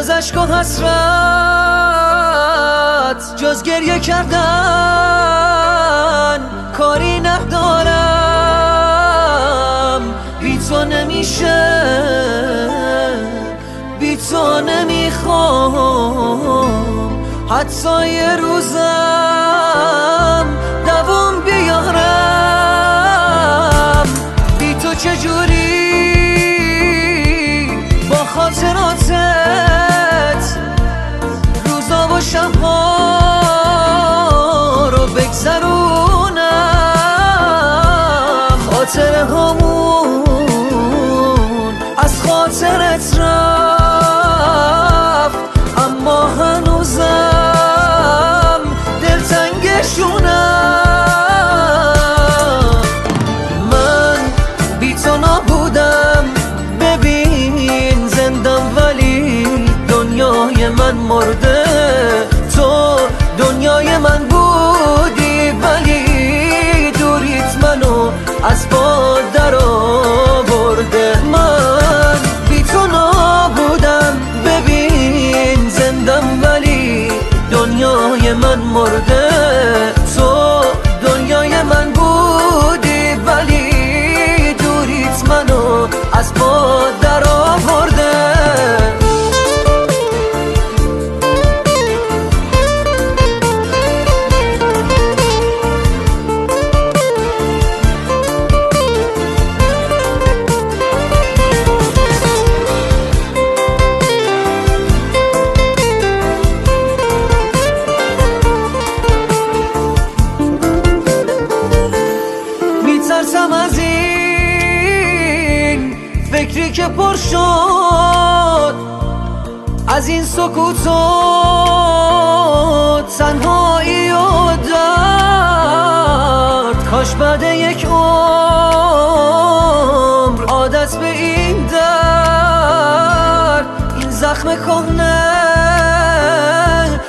جز عشق و حسرت، جز گریه کردن کاری ندارم. بی تو نمیشه، بی تو نمیخوام حتی یه روزم دوام بیارم. بی تو چجوری با خاطراتت روزا و شبها رو بگذرونم. خاطره هامون از خاطرت رفت، اما هنوزم دلتنگشونم. من بی تو نبودم، ببین زندم ولی دنیای من مرده. تو دنیای من بودی ولی دوریت منو از باد در آورده. من بی تو نبودم، ببین زندم ولی دنیای من مرده. تو دنیای من بودی ولی دوریت منو از باد در آورده. میترسم از این فکری که پر شد، از این سکوت و تنهایی و درد. کاش بعد یک عمر عادت به این درد، این زخم کهنه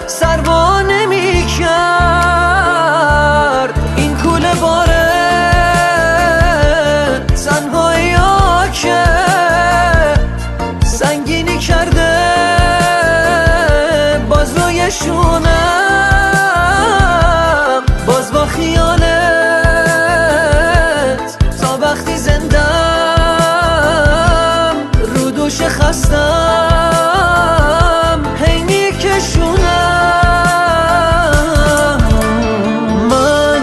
سروا نمی کرد. این کوله باره که سنگینی کرده باز روی شونم. باز با خیالت تا وقتی زندم رو دوش خستم هی میکشونم. من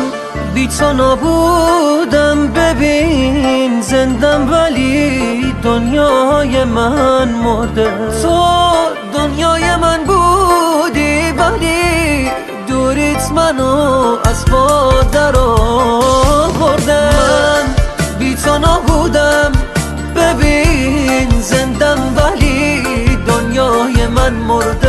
بی تو نبودم، ببین زندم ولی دنیای من مرده. تو دنیای من بودی ولی دوریت منو از باد در آورده. من بی تو نبودم، ببین زندم ولی دنیای من مرده.